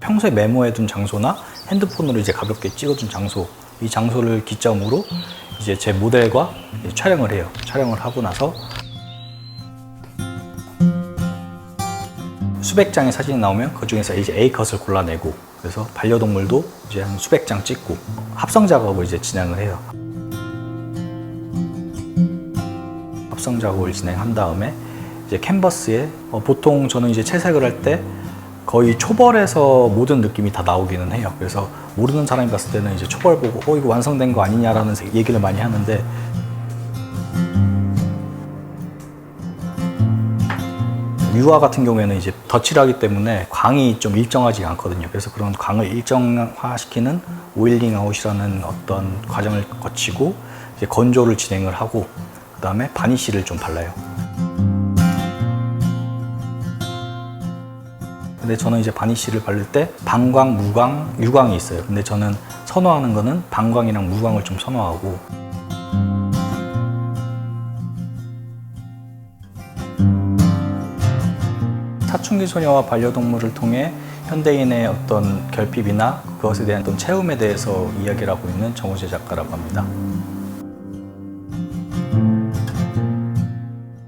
평소에 메모해둔 장소나 핸드폰으로 이제 가볍게 찍어둔 장소, 이 장소를 기점으로 이제 제 모델과 이제 촬영을 해요. 촬영을 하고 나서 수백 장의 사진이 나오면 그 중에서 이제 A컷을 골라내고, 그래서 반려동물도 이제 한 수백 장 찍고 합성 작업을 이제 진행을 해요. 합성 작업을 진행한 다음에 이제 캔버스에 보통 저는 이제 채색을 할 때 거의 초벌에서 모든 느낌이 다 나오기는 해요. 그래서 모르는 사람이 봤을 때는 이제 초벌 보고 이거 완성된 거 아니냐라는 얘기를 많이 하는데, 유화 같은 경우에는 이제 덧칠을 하기 때문에 광이 좀 일정하지 않거든요. 그래서 그런 광을 일정화시키는 오일링 아웃이라는 어떤 과정을 거치고 이제 건조를 진행을 하고, 그 다음에 바니쉬를 좀 발라요. 근데 저는 이제 바니쉬를 바를 때 방광, 무광, 유광이 있어요. 근데 저는 선호하는 거는 방광이랑 무광을 좀 선호하고, 사춘기 소녀와 반려동물을 통해 현대인의 어떤 결핍이나 그것에 대한 어떤 체험에 대해서 이야기를 하고 있는 정우재 작가라고 합니다.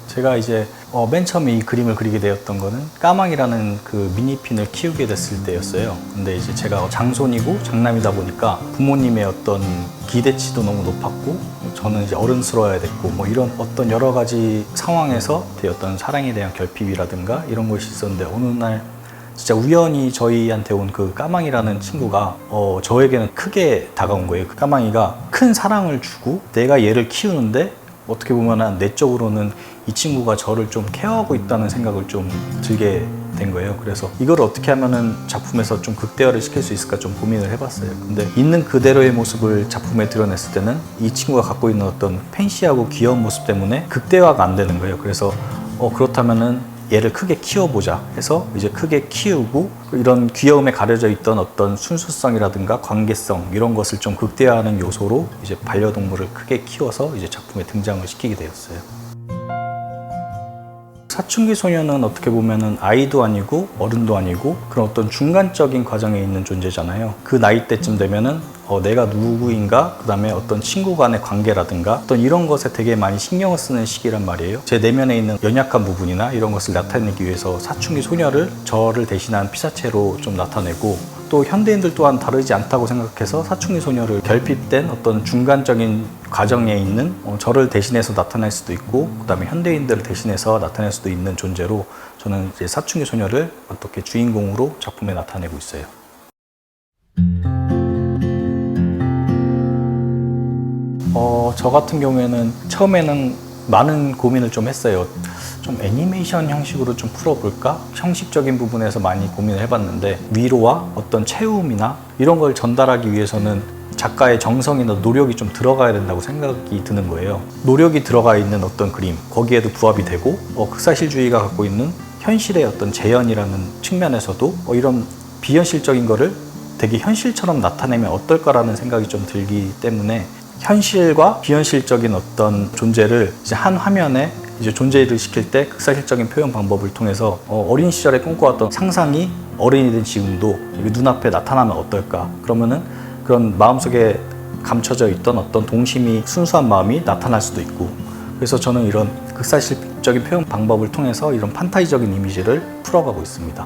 제가 이제 맨 처음에 이 그림을 그리게 되었던 거는 까망이라는 그 미니핀을 키우게 됐을 때였어요. 근데 이제 제가 장손이고 장남이다 보니까 부모님의 어떤 기대치도 너무 높았고, 저는 이제 어른스러워야 됐고, 뭐 이런 어떤 여러 가지 상황에서 어떤 사랑에 대한 결핍이라든가 이런 것이 있었는데, 어느 날 진짜 우연히 저희한테 온 그 까망이라는 친구가 저에게는 크게 다가온 거예요. 그 까망이가 큰 사랑을 주고 내가 얘를 키우는데 어떻게 보면 내적으로는 이 친구가 저를 좀 케어하고 있다는 생각을 좀 들게 된 거예요. 그래서 이걸 어떻게 하면은 작품에서 좀 극대화를 시킬 수 있을까 좀 고민을 해봤어요. 근데 있는 그대로의 모습을 작품에 드러냈을 때는 이 친구가 갖고 있는 어떤 팬시하고 귀여운 모습 때문에 극대화가 안 되는 거예요. 그래서 그렇다면은 얘를 크게 키워보자 해서 이제 크게 키우고, 이런 귀여움에 가려져 있던 어떤 순수성이라든가 관계성, 이런 것을 좀 극대화하는 요소로 이제 반려동물을 크게 키워서 이제 작품에 등장을 시키게 되었어요. 사춘기 소녀는 어떻게 보면은 아이도 아니고 어른도 아니고 그런 어떤 중간적인 과정에 있는 존재잖아요. 그 나이 때쯤 되면은 내가 누구인가, 그 다음에 어떤 친구 간의 관계라든가 어떤 이런 것에 되게 많이 신경을 쓰는 시기란 말이에요. 제 내면에 있는 연약한 부분이나 이런 것을 나타내기 위해서 사춘기 소녀를 저를 대신한 피사체로 좀 나타내고, 또 현대인들 또한 다르지 않다고 생각해서 사춘기 소녀를 결핍된 어떤 중간적인 과정에 있는 저를 대신해서 나타낼 수도 있고, 그 다음에 현대인들을 대신해서 나타낼 수도 있는 존재로 저는 이제 사춘기 소녀를 어떻게 주인공으로 작품에 나타내고 있어요. 저 같은 경우에는 처음에는 많은 고민을 좀 했어요. 좀 애니메이션 형식으로 좀 풀어볼까? 형식적인 부분에서 많이 고민을 해봤는데, 위로와 어떤 채움이나 이런 걸 전달하기 위해서는 작가의 정성이나 노력이 좀 들어가야 된다고 생각이 드는 거예요. 노력이 들어가 있는 어떤 그림, 거기에도 부합이 되고, 극사실주의가 갖고 있는 현실의 어떤 재현이라는 측면에서도 이런 비현실적인 거를 되게 현실처럼 나타내면 어떨까라는 생각이 좀 들기 때문에, 현실과 비현실적인 어떤 존재를 이제 한 화면에 이제 존재를 시킬 때 극사실적인 표현 방법을 통해서 어린 시절에 꿈꿔왔던 상상이 어른이 된 지금도 눈앞에 나타나면 어떨까? 그러면은 그런 마음속에 감춰져 있던 어떤 동심이, 순수한 마음이 나타날 수도 있고, 그래서 저는 이런 극사실적인 표현 방법을 통해서 이런 판타지적인 이미지를 풀어가고 있습니다.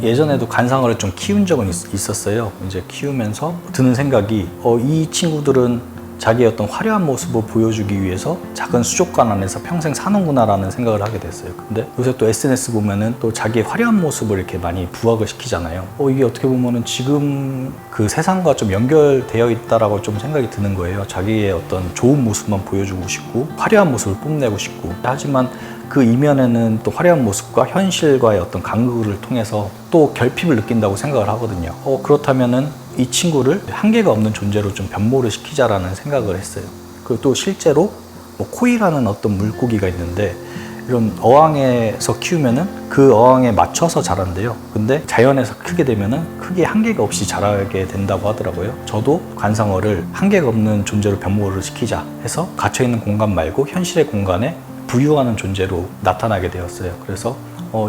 예전에도 관상어를 좀 키운 적은 있었어요. 이제 키우면서 드는 생각이 이 친구들은 자기의 어떤 화려한 모습을 보여주기 위해서 작은 수족관 안에서 평생 사는구나라는 생각을 하게 됐어요. 근데 요새 또 SNS 보면은 또 자기의 화려한 모습을 이렇게 많이 부각을 시키잖아요. 이게 어떻게 보면은 지금 그 세상과 좀 연결되어 있다라고 좀 생각이 드는 거예요. 자기의 어떤 좋은 모습만 보여주고 싶고 화려한 모습을 뽐내고 싶고, 하지만 그 이면에는 또 화려한 모습과 현실과의 어떤 간극을 통해서 또 결핍을 느낀다고 생각을 하거든요. 그렇다면은 이 친구를 한계가 없는 존재로 좀 변모를 시키자라는 생각을 했어요. 그리고 또 실제로 코이라는 어떤 물고기가 있는데, 이런 어항에서 키우면은 그 어항에 맞춰서 자란대요. 근데 자연에서 크게 되면은 크게 한계가 없이 자라게 된다고 하더라고요. 저도 관상어를 한계가 없는 존재로 변모를 시키자 해서 갇혀있는 공간 말고 현실의 공간에 부유하는 존재로 나타나게 되었어요. 그래서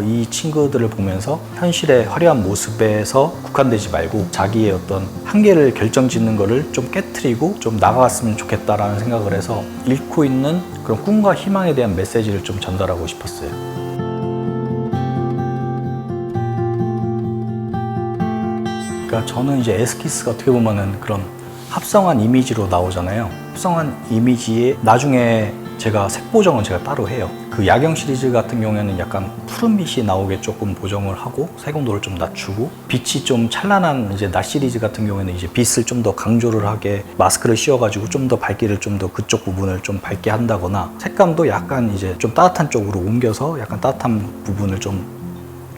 이 친구들을 보면서 현실의 화려한 모습에서 국한되지 말고 자기의 어떤 한계를 결정짓는 거를 좀 깨트리고 좀 나아갔으면 좋겠다라는 생각을 해서 잃고 있는 그런 꿈과 희망에 대한 메시지를 좀 전달하고 싶었어요. 그러니까 저는 이제 에스키스가 어떻게 보면은 그런 합성한 이미지로 나오잖아요. 합성한 이미지에 나중에 제가 색 보정은 제가 따로 해요. 그 야경 시리즈 같은 경우에는 약간 푸른빛이 나오게 조금 보정을 하고 색온도를 좀 낮추고 빛이 좀 찬란한 이제 낮 시리즈 같은 경우에는 이제 빛을 좀 더 강조를 하게 마스크를 씌워가지고 좀 더 밝기를 좀 더 그쪽 부분을 좀 밝게 한다거나 색감도 약간 이제 좀 따뜻한 쪽으로 옮겨서 약간 따뜻한 부분을 좀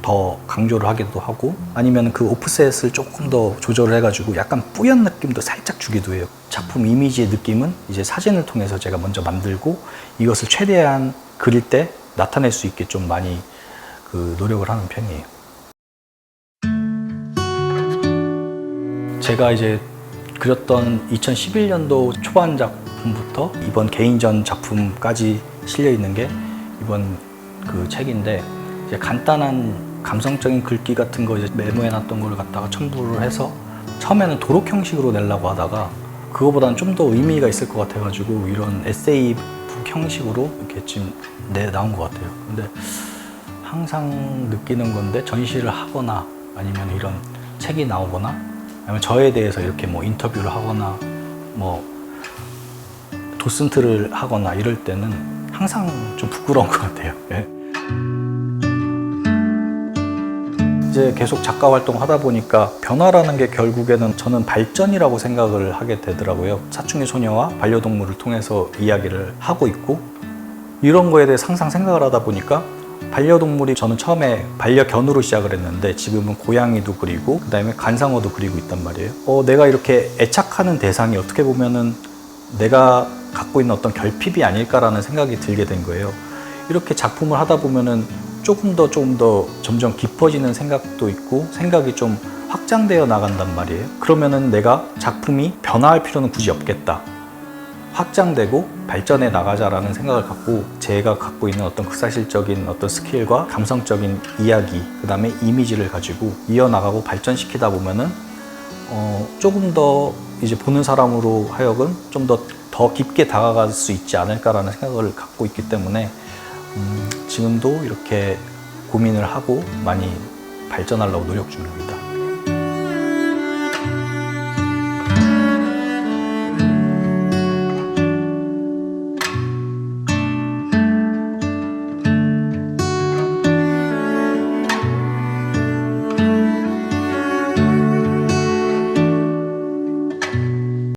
더 강조를 하기도 하고 아니면 그 오프셋을 조금 더 조절을 해가지고 약간 뿌연 느낌도 살짝 주기도 해요. 작품 이미지의 느낌은 이제 사진을 통해서 제가 먼저 만들고 이것을 최대한 그릴 때 나타낼 수 있게 좀 많이 그 노력을 하는 편이에요. 제가 이제 그렸던 2011년도 초반 작품부터 이번 개인전 작품까지 실려 있는 게 이번 그 책인데 이제 간단한 감성적인 글귀 같은 거 이제 메모해놨던 걸 갖다가 첨부를 해서 처음에는 도록 형식으로 내려고 하다가 그거보다는 좀 더 의미가 있을 것 같아가지고 이런 에세이북 형식으로 이렇게 지금 나온 것 같아요. 근데 항상 느끼는 건데 전시를 하거나 아니면 이런 책이 나오거나 아니면 저에 대해서 이렇게 뭐 인터뷰를 하거나 뭐 도슨트를 하거나 이럴 때는 항상 좀 부끄러운 것 같아요. 이제 계속 작가 활동을 하다 보니까 변화라는 게 결국에는 저는 발전이라고 생각을 하게 되더라고요. 사춘기 소녀와 반려동물을 통해서 이야기를 하고 있고 이런 거에 대해서 항상 생각을 하다 보니까 반려동물이 저는 처음에 반려견으로 시작을 했는데 지금은 고양이도 그리고 그다음에 간상어도 그리고 있단 말이에요. 내가 이렇게 애착하는 대상이 어떻게 보면은 내가 갖고 있는 어떤 결핍이 아닐까라는 생각이 들게 된 거예요. 이렇게 작품을 하다 보면은 조금 더 점점 깊어지는 생각도 있고 생각이 좀 확장되어 나간단 말이에요. 그러면은 내가 작품이 변화할 필요는 굳이 없겠다. 확장되고 발전해 나가자라는 생각을 갖고 제가 갖고 있는 어떤 극사실적인 어떤 스킬과 감성적인 이야기, 그 다음에 이미지를 가지고 이어나가고 발전시키다 보면은 조금 더 이제 보는 사람으로 하여금 좀 더 깊게 다가갈 수 있지 않을까라는 생각을 갖고 있기 때문에 지금도 이렇게 고민을 하고 많이 발전하려고 노력 중입니다.